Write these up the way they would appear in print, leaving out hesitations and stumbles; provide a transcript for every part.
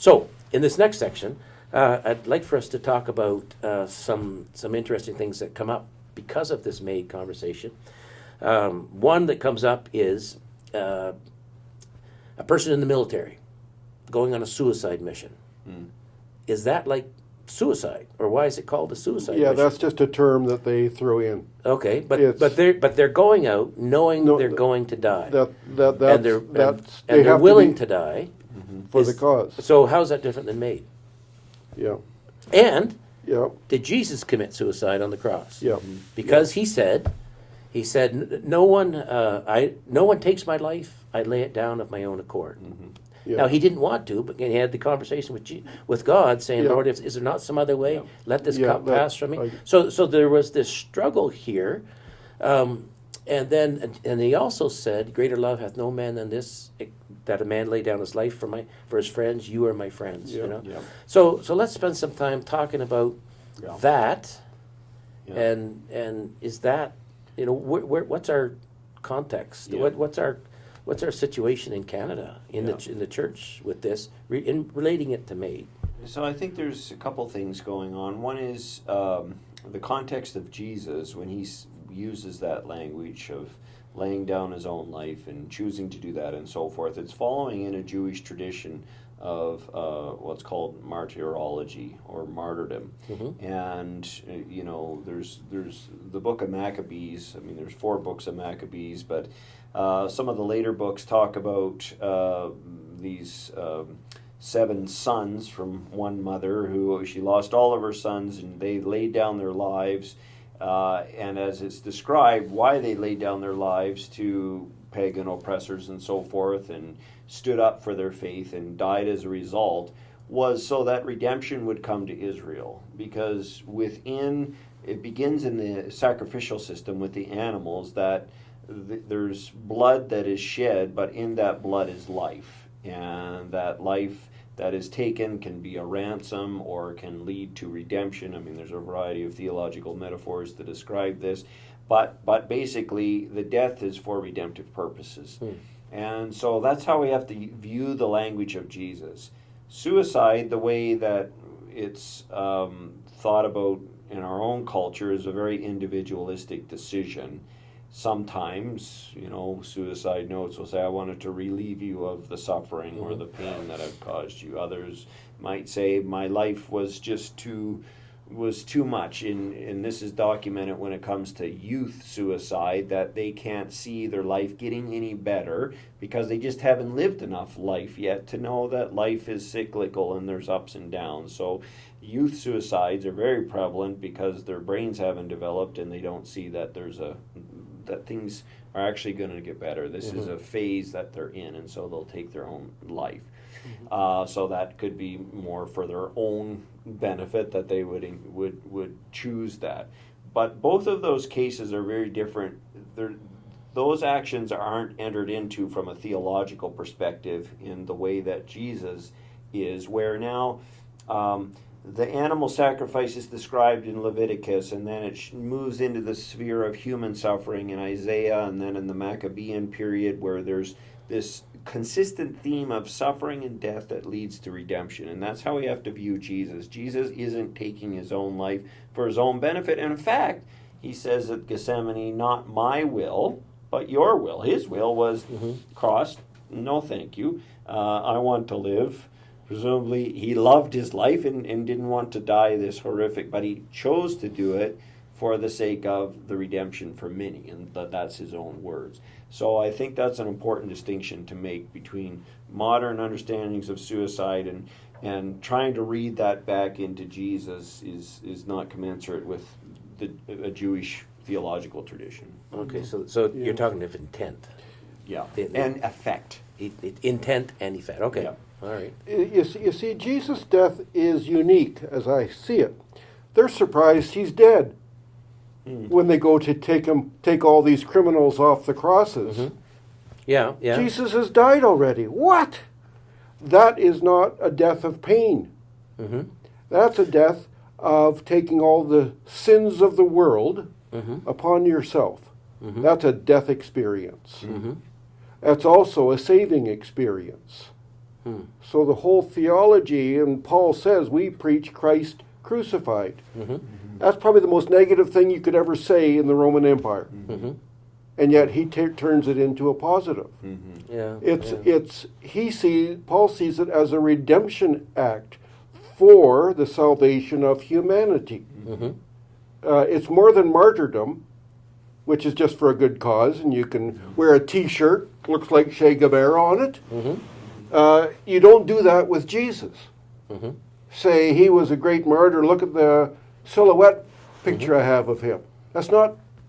So, in this next section, I'd like for us to talk about some interesting things that come up because of this MAiD conversation. One that comes up is a person in the military going on a suicide mission. Is that like suicide, or why is it called a suicide mission? Yeah, that's just a term that they throw in. Okay, but they're going out knowing they're going to die. And they're willing to die for the cause. So how's that different than MAiD? Yeah. And Yeah. did Jesus commit suicide on the cross? Yeah. Because he said, no one takes my life. I lay it down of my own accord. Yeah. Now, he didn't want to, but he had the conversation with God, saying, Yeah. Lord, is there not some other way? Let this Yeah, cup pass from me. So there was this struggle here. And he also said, greater love hath no man than this, that a man lay down his life for his friends. You are my friends. Yeah. You know. Yeah. So let's spend some time talking about that. Yeah. And is that, what's our context? Yeah. What's our situation in Canada in the church with this, in relating it to MAiD? So I think there's a couple things going on. One is the context of Jesus when he uses that language of laying down his own life and choosing to do that and so forth. It's following in a Jewish tradition of what's called martyrology or martyrdom. And there's the book of Maccabees. I mean, there's 4 books of Maccabees, but some of the later books talk about these 7 sons from one mother who she lost all of her sons, and they laid down their lives. And as it's described, why they laid down their lives to pagan oppressors and so forth, and stood up for their faith and died as a result, was so that redemption would come to Israel. Because it begins in the sacrificial system with the animals, that there's blood that is shed, but in that blood is life. And that life that is taken can be a ransom or can lead to redemption. I mean, there's a variety of theological metaphors to describe this. But basically, the death is for redemptive purposes. And so that's how we have to view the language of Jesus. Suicide, the way that it's thought about in our own culture, is a very individualistic decision. Sometimes, suicide notes will say, I wanted to relieve you of the suffering or the pain that I've caused you. Others might say, my life was just too much. And this is documented when it comes to youth suicide, that they can't see their life getting any better because they just haven't lived enough life yet to know that life is cyclical and there's ups and downs. So youth suicides are very prevalent because their brains haven't developed and they don't see that that things are actually going to get better. This is a phase that they're in, and so they'll take their own life. So that could be more for their own benefit that they would choose that. But both of those cases are very different. Those actions aren't entered into from a theological perspective in the way that Jesus is, where now the animal sacrifice is described in Leviticus, and then it moves into the sphere of human suffering in Isaiah, and then in the Maccabean period where there's this consistent theme of suffering and death that leads to redemption. And that's how we have to view Jesus. Jesus isn't taking his own life for his own benefit. And in fact, he says at Gethsemane, not my will, but your will. His will was crossed. No, thank you. I want to live. Presumably, he loved his life and didn't want to die this horrific, but he chose to do it for the sake of the redemption for many, and that's his own words. So I think that's an important distinction to make between modern understandings of suicide and trying to read that back into Jesus is not commensurate with a Jewish theological tradition. Okay, so you're talking of intent. Yeah, and effect. Intent and effect. Okay. Yeah. All right. You see, Jesus' death is unique, as I see it. They're surprised he's dead when they go to take all these criminals off the crosses. Yeah. Jesus has died already. What? That is not a death of pain. That's a death of taking all the sins of the world upon yourself. That's a death experience. That's also a saving experience. So the whole theology, and Paul says we preach Christ crucified. That's probably the most negative thing you could ever say in the Roman Empire. And yet he turns it into a positive. Yeah. Paul sees it as a redemption act for the salvation of humanity. It's more than martyrdom, which is just for a good cause, and you can wear a T-shirt, looks like Che Guevara on it. You don't do that with Jesus. Say he was a great martyr. Look at the silhouette picture I have of him.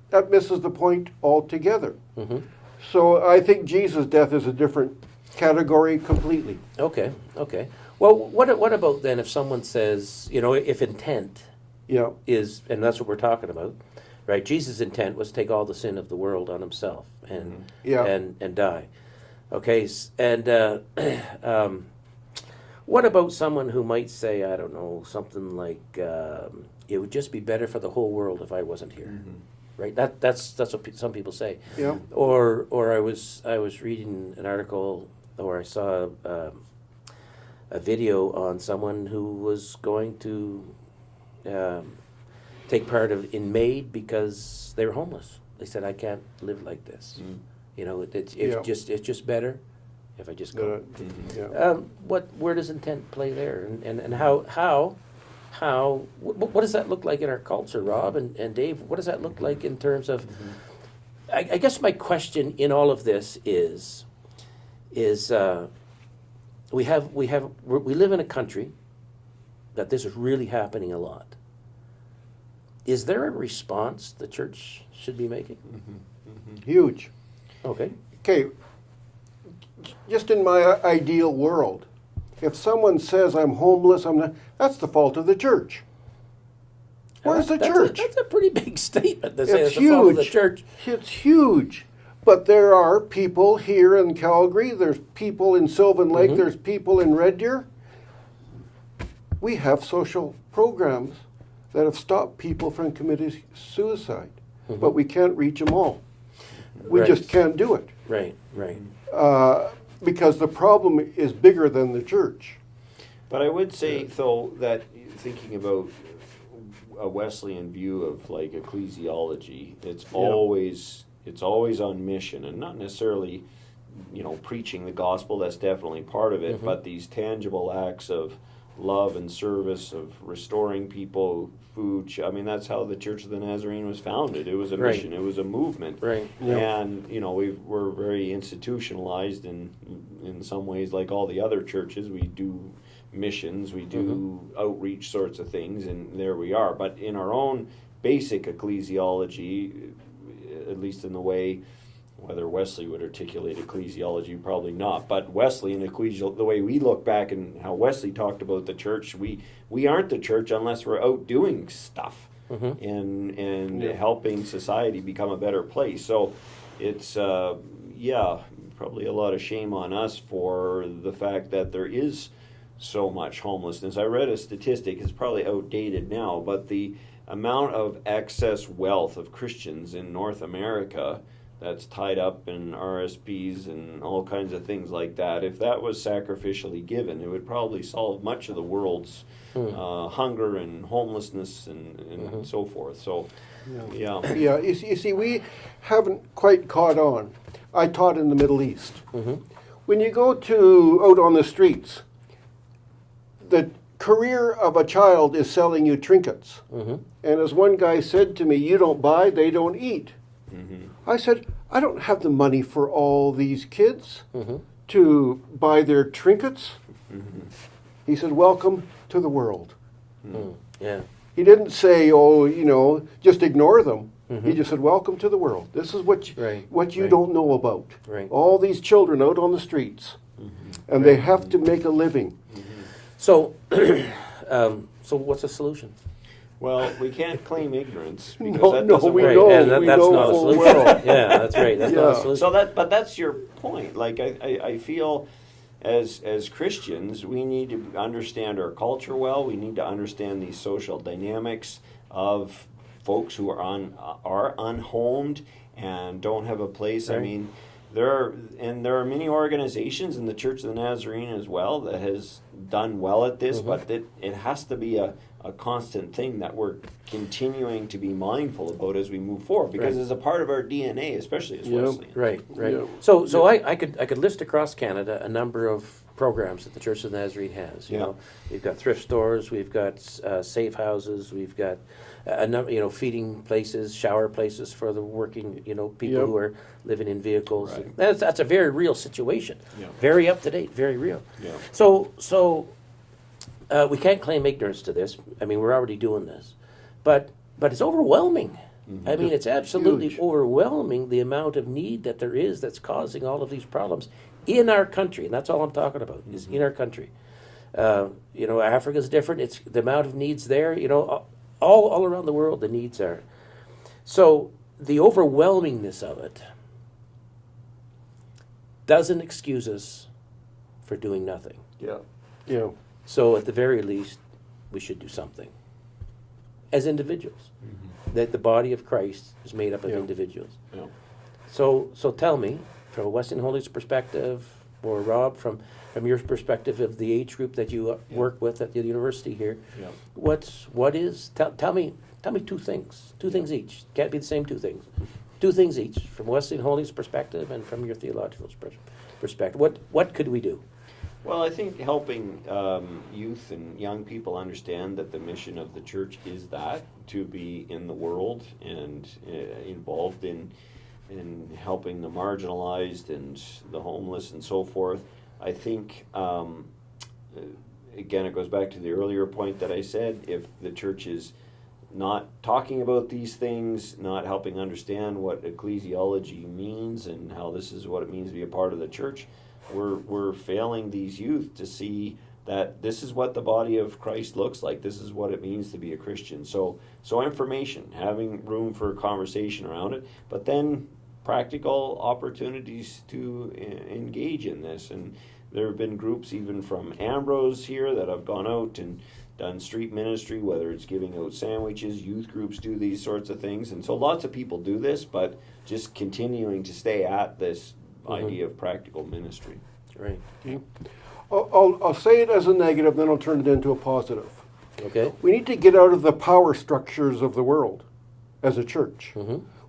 That misses the point altogether. So I think Jesus' death is a different category completely. Okay. Well, what about then if someone says, if intent is, and that's what we're talking about, right? Jesus' intent was to take all the sin of the world on himself and die. Okay, and what about someone who might say, I don't know, something like, it would just be better for the whole world if I wasn't here, right? That's what some people say. Yeah. Or I was reading an article, or I saw a video on someone who was going to take part in MAiD because they were homeless. They said, I can't live like this. It's just better if I just go. Where does intent play there, and how what does that look like in our culture, Rob and Dave? What does that look like in terms of? I guess my question in all of this is we live in a country that this is really happening a lot. Is there a response the church should be making? Huge. Okay. Just in my ideal world, if someone says I'm homeless, that's the fault of the church. Where's the church? That's a pretty big statement to say It's it's the fault of the huge. church. It's huge. But there are people here in Calgary, there's people in Sylvan Lake, there's people in Red Deer. We have social programs that have stopped people from committing suicide, but we can't reach them all. We just can't do it. Right. Because the problem is bigger than the church. But I would say, though, that thinking about a Wesleyan view of like ecclesiology, it's always on mission, and not necessarily, preaching the gospel. That's definitely part of it. But these tangible acts of love and service, of restoring people, food. That's how the Church of the Nazarene was founded. It was a mission. It was a movement. Right. And we're very institutionalized in some ways, like all the other churches. We do missions, we do outreach sorts of things, and there we are. But in our own basic ecclesiology, at least in the way, whether Wesley would articulate ecclesiology, probably not. But Wesley and the way we look back and how Wesley talked about the church, we aren't the church unless we're out doing stuff and helping society become a better place. So it's probably a lot of shame on us for the fact that there is so much homelessness. I read a statistic, it's probably outdated now, but the amount of excess wealth of Christians in North America that's tied up in RSPs and all kinds of things like that, if that was sacrificially given, it would probably solve much of the world's hunger and homelessness and so forth. So, You see, we haven't quite caught on. I taught in the Middle East. When you go out on the streets, the career of a child is selling you trinkets. And as one guy said to me, you don't buy, they don't eat. I said, I don't have the money for all these kids to buy their trinkets. He said, welcome to the world. Yeah. He didn't say, just ignore them. He just said, welcome to the world. This is what you don't know about. Right. All these children out on the streets. And they have to make a living. So what's the solution? Well, we can't claim ignorance because No, that no, doesn't we work. know. And that's know not a full solution. well. Yeah, that's right. That's not a solution. So but that's your point. Like I feel as Christians, we need to understand our culture well. We need to understand these social dynamics of folks who are unhomed and don't have a place. Right. I mean, There are many organizations in the Church of the Nazarene as well that has done well at this, but it has to be a constant thing that we're continuing to be mindful about as we move forward, because it's a part of our DNA, especially as Wesleyan. Right. Yeah. So I could list across Canada a number of programs that the Church of the Nazarene has. You know, we've got thrift stores, we've got safe houses, we've got a number, feeding places, shower places for the working, people who are living in vehicles. Right. That's a very real situation. Yeah. Very up to date, very real. Yeah. So we can't claim ignorance to this. I mean, we're already doing this, but it's overwhelming. I mean, it's absolutely Huge. overwhelming the amount of need that there is that's causing all of these problems in our country, and that's all I'm talking about is in our country. Africa's different. It's the amount of needs there. All around the world, the needs are. So the overwhelmingness of it doesn't excuse us for doing nothing. Yeah. So at the very least, we should do something as individuals. That the body of Christ is made up of individuals. Yeah. So tell me, from a Wesleyan Holy's perspective, or Rob, from your perspective of the age group that you work with at the university here, tell me two things each. Can't be the same two things. Two things each, from Wesleyan Holy's perspective and from your theological perspective. What could we do? Well, I think helping youth and young people understand that the mission of the church is that, to be in the world and involved in helping the marginalized and the homeless and so forth. I think, again, it goes back to the earlier point that I said, if the church is not talking about these things, not helping understand what ecclesiology means and how this is what it means to be a part of the church, we're failing these youth to see that this is what the body of Christ looks like. This is what it means to be a Christian. So information, having room for conversation around it, but then practical opportunities to engage in this. And there have been groups even from Ambrose here that have gone out and done street ministry, whether it's giving out sandwiches, youth groups do these sorts of things. And so lots of people do this, but just continuing to stay at this idea of practical ministry. Right. Okay. I'll say it as a negative, then I'll turn it into a positive. Okay. We need to get out of the power structures of the world as a church.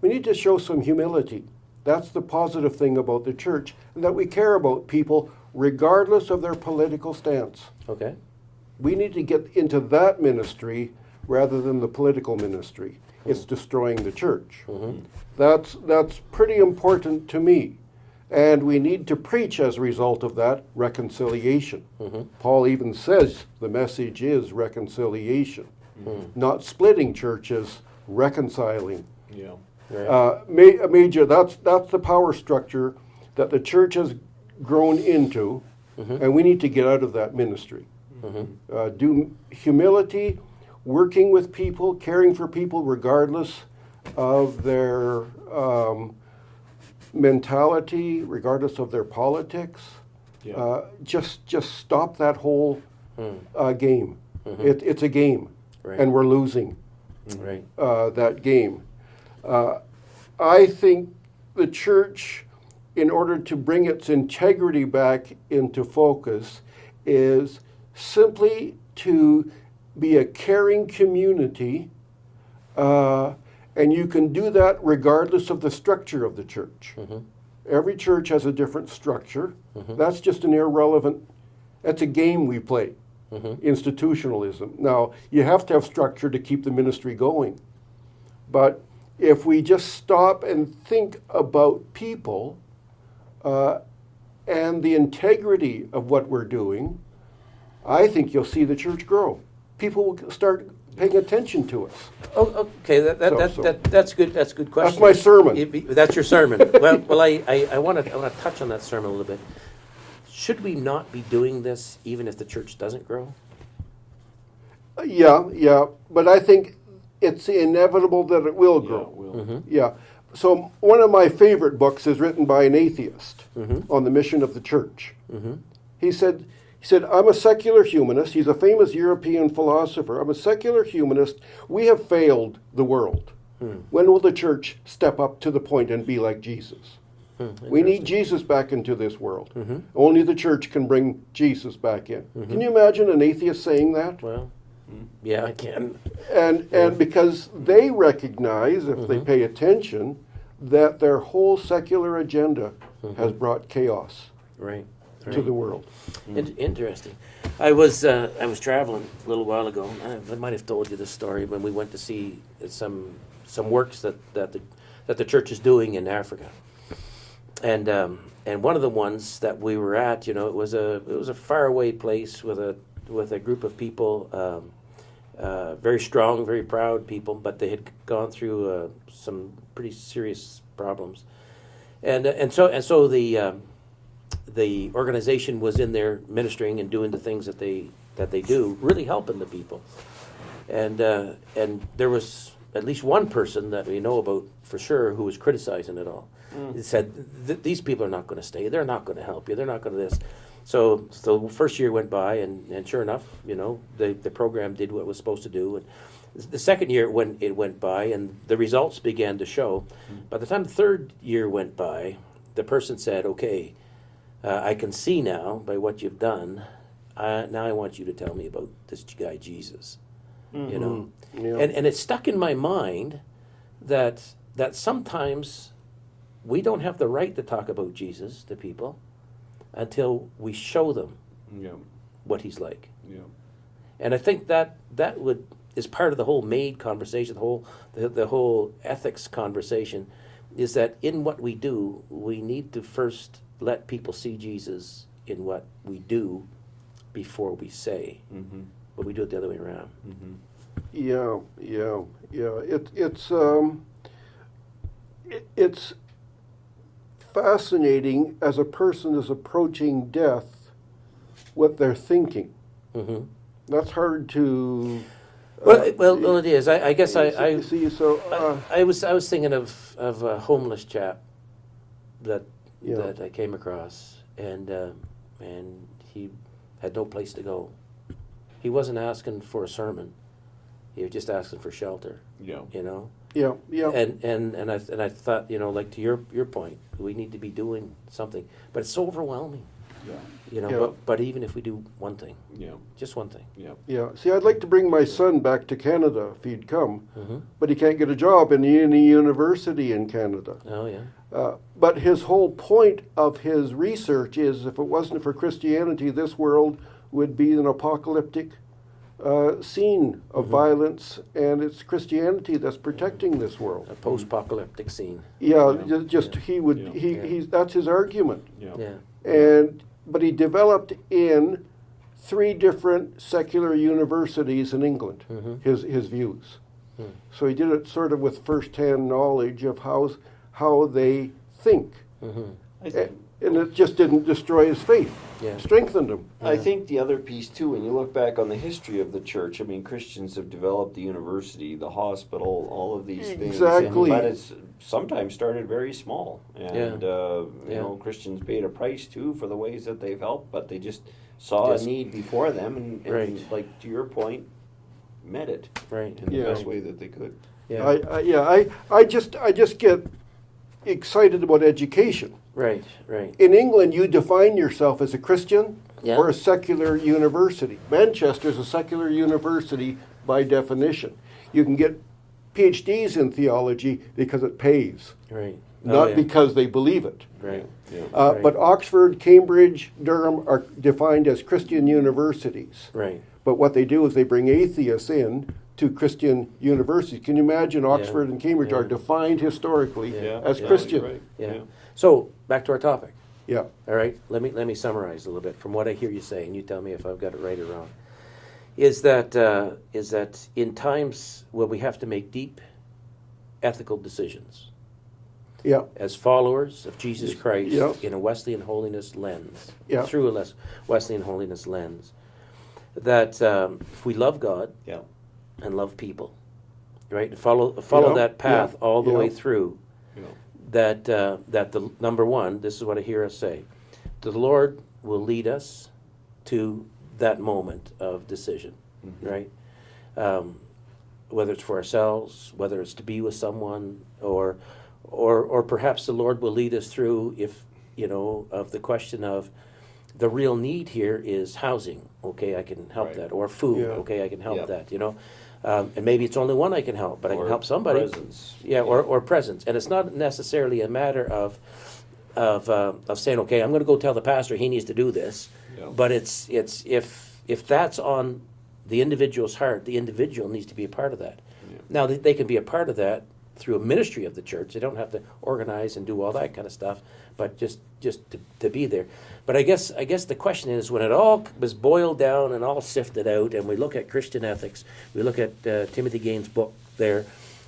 We need to show some humility. That's the positive thing about the church, and that we care about people regardless of their political stance. Okay. We need to get into that ministry rather than the political ministry. It's destroying the church. That's pretty important to me. And we need to preach as a result of that reconciliation. Paul even says the message is reconciliation, not splitting churches, reconciling. Yeah. Major, that's the power structure that the church has grown into, and we need to get out of that ministry. Do humility, working with people, caring for people regardless of their mentality, regardless of their politics. Just stop that whole game. It's a game, and we're losing that game. I think the church, in order to bring its integrity back into focus, is simply to be a caring community, and you can do that regardless of the structure of the church. Every church has a different structure. That's just an irrelevant, that's a game we play, institutionalism. Now, you have to have structure to keep the ministry going. But if we just stop and think about people and the integrity of what we're doing, I think you'll see the church grow. People will start paying attention to us. Oh, okay. That's good. That's a good question. That's my sermon. That's your sermon. well, I want to touch on that sermon a little bit. Should we not be doing this even if the church doesn't grow? Yeah. But I think it's inevitable that it will grow. Yeah. So one of my favorite books is written by an atheist on the mission of the church. He said, I'm a secular humanist. He's a famous European philosopher. I'm a secular humanist. We have failed the world. When will the church step up to the point and be like Jesus? We need Jesus back into this world. Mm-hmm. Only the church can bring Jesus back in. Can you imagine an atheist saying that? Well, yeah, I can. And because they recognize, if they pay attention, that their whole secular agenda has brought chaos Right. to the world. Interesting. I was traveling a little while ago. I might have told you this story when we went to see some works that the church is doing in Africa, and one of the ones that we were at, it was a faraway place with a group of people, very strong, very proud people, but they had gone through some pretty serious problems, and so the organization was in there ministering and doing the things that they do, really helping the people. And there was at least one person that we know about for sure who was criticizing it all. He said, these people are not going to stay. They're not going to help you. They're not going to this. So the first year went by, and sure enough, the program did what it was supposed to do. And the second year it went by, and the results began to show. By the time the third year went by, the person said, okay, I can see now by what you've done. Now I want you to tell me about this guy Jesus. Yeah. And it stuck in my mind that sometimes we don't have the right to talk about Jesus to people until we show them what he's like. Yeah. And I think that is part of the whole MAiD conversation, the whole ethics conversation, is that in what we do, we need to first let people see Jesus in what we do before we say. But we do it the other way around. Yeah. It's fascinating as a person is approaching death, what they're thinking. That's hard to. Well, it is. I guess I see. So I was thinking of a homeless chap that I came across, and he had no place to go. He wasn't asking for a sermon. He was just asking for shelter. Yeah. Yeah. And I thought, like to your point, we need to be doing something, but it's so overwhelming. Yeah. But even if we do one thing, Yeah. just one thing. Yeah. Yeah. See, I'd like to bring my son back to Canada if he'd come, but he can't get a job in any university in Canada. Oh yeah. But his whole point of his research is, if it wasn't for Christianity, this world would be an apocalyptic scene of violence, and it's Christianity that's protecting this world. A post-apocalyptic scene. Yeah, Yeah. just he would he's that's his argument. Yeah. But he developed in 3 different secular universities in England his views. So he did it sort of with first-hand knowledge of how they think. I think, And it just didn't destroy his faith. Yeah. Strengthened him. I think the other piece too, when you look back on the history of the church, I mean, Christians have developed the university, the hospital, all of these things. Exactly. But it's sometimes started very small, and you know, Christians paid a price too for the ways that they've helped, but they just saw a need before them, and Right. like to your point, met it Right. in the best way that they could. Yeah. I just get excited about education. Right. Right. In England, you define yourself as a Christian Yeah. or a secular university. Manchester is a secular university by definition. You can get PhDs in theology because it pays, Right. not because they believe it. Right. Yeah. Right. But Oxford, Cambridge, Durham are defined as Christian universities. Right. But what they do is they bring atheists in to Christian universities. Can you imagine Oxford and Cambridge are defined historically as Christian? You're right. Yeah. So back to our topic. Yeah. All right. Let me summarize a little bit from what I hear you say, and you tell me if I've got it right or wrong. Is that in times when we have to make deep ethical decisions Yeah. as followers of Jesus Christ Yeah. in a Wesleyan holiness lens, Yeah. through a Wesleyan holiness lens, that if we love God Yeah. and love people, right, follow Yeah. that path all the Yeah. way through, You know. that the number one, this is what I hear us say, the Lord will lead us to that moment of decision, right? Whether it's for ourselves, whether it's to be with someone, or or perhaps the Lord will lead us through, if of the question of the real need here is housing. Okay, I can help Right. that, or food. Yeah. Okay, I can help Yeah. that. And maybe it's only one I can help, but I Or can help somebody. presence. Yeah, or presence, and it's not necessarily a matter of saying, okay, I'm going to go tell the pastor he needs to do this, Yeah. but it's if that's on the individual's heart, the individual needs to be a part of that. Yeah. Now they can be a part of that through a ministry of the church. They don't have to organize and do all that kind of stuff, but just to be there. But I guess the question is, when it all was boiled down and all sifted out, and we look at Christian ethics, we look at Timothy Gaines' book there,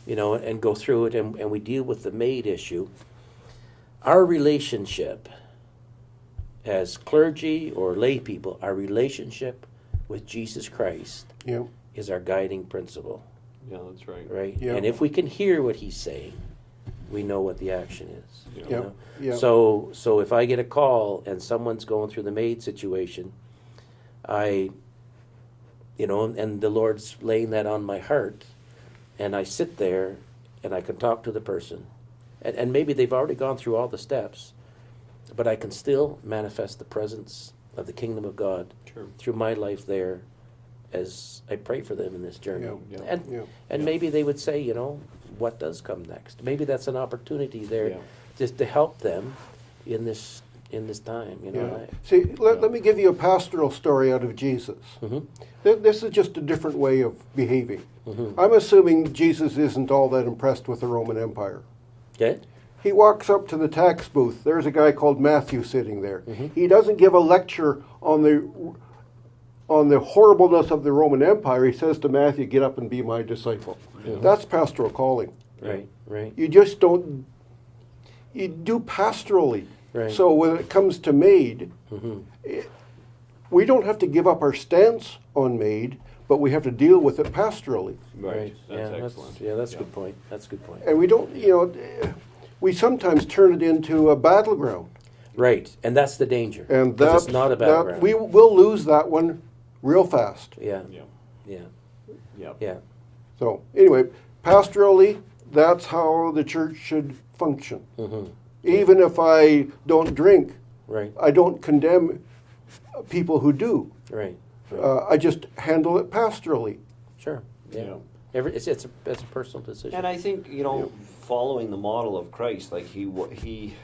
and go through it, and we deal with the MAiD issue. Our relationship as clergy or lay people, our relationship with Jesus Christ Yeah. is our guiding principle, Yeah, that's right. right? Yeah. And if we can hear what he's saying, we know what the action is. Yeah. you Yeah. know? Yeah. So if I get a call and someone's going through the MAiD situation, and the Lord's laying that on my heart, and I sit there and I can talk to the person, and maybe they've already gone through all the steps, but I can still manifest the presence of the kingdom of God Sure. through my life there as I pray for them in this journey. Yeah, yeah, And yeah. and Yeah. maybe they would say, what does come next? Maybe that's an opportunity there Yeah. just to help them in this time. Yeah. See, let me give you a pastoral story out of Jesus. Mhm. This is just a different way of behaving. Mhm. I'm assuming Jesus isn't all that impressed with the Roman Empire. Okay? He walks up to the tax booth. There's a guy called Matthew sitting there. Mhm. He doesn't give a lecture on the horribleness of the Roman Empire. He says to Matthew, "Get up and be my disciple." Yeah. That's pastoral calling. Right. You just don't. You do pastorally. Right. So when it comes to MAiD, Mhm. we don't have to give up our stance on MAiD, but we have to deal with it pastorally. Right. That's yeah, excellent. that's a good point. That's a good point. And we don't, we sometimes turn it into a battleground. Right, and that's the danger. And 'Cause that's it's not a that battleground. we will lose that one real fast. Yeah, Yeah. yeah, Yeah. yeah. So anyway, pastorally, that's how the church should function. Mm-hmm. Even if I don't drink, Right, I don't condemn people who do. right. I just handle it pastorally. Sure. Yeah. Yeah. It's a personal decision. And I think following the model of Christ, like he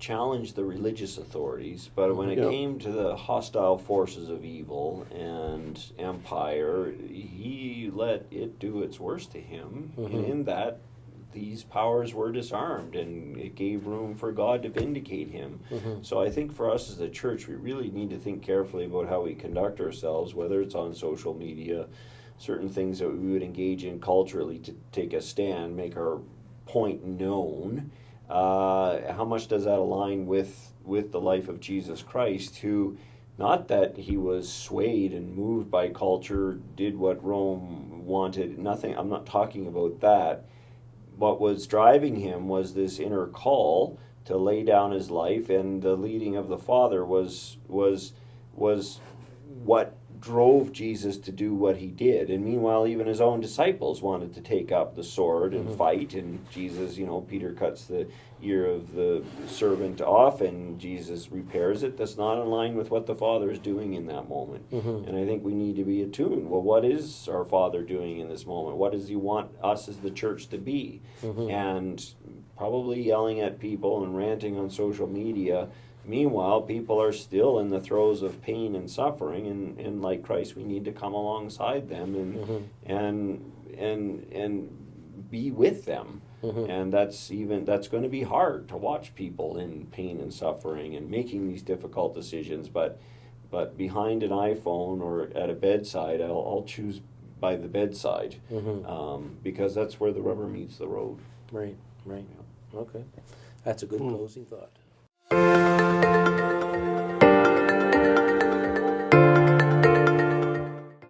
challenged the religious authorities, but when it Yeah. came to the hostile forces of evil and empire, he let it do its worst to him. Mhm. And in that, these powers were disarmed, and it gave room for God to vindicate him. Mhm. So I think for us as a church, we really need to think carefully about how we conduct ourselves, whether it's on social media, certain things that we would engage in culturally to take a stand, make our point known. How much does that align with the life of Jesus Christ, who, not that he was swayed and moved by culture, did what Rome wanted, nothing, I'm not talking about that. What was driving him was this inner call to lay down his life, and the leading of the Father was what drove Jesus to do what he did. And meanwhile, even his own disciples wanted to take up the sword and fight, and Jesus, Peter cuts the ear of the servant off, and Jesus repairs it. That's not in line with what the Father is doing in that moment. Mhm. And I think we need to be attuned. Well, what is our Father doing in this moment? What does he want us as the church to be? Mhm. And probably yelling at people and ranting on social media. Meanwhile, people are still in the throes of pain and suffering, and like Christ, we need to come alongside them and be with them. Mhm. And that's going to be hard to watch people in pain and suffering and making these difficult decisions. But behind an iPhone or at a bedside, I'll choose by the bedside, Mhm. because that's where the rubber meets the road. Right. Okay. That's a good closing thought.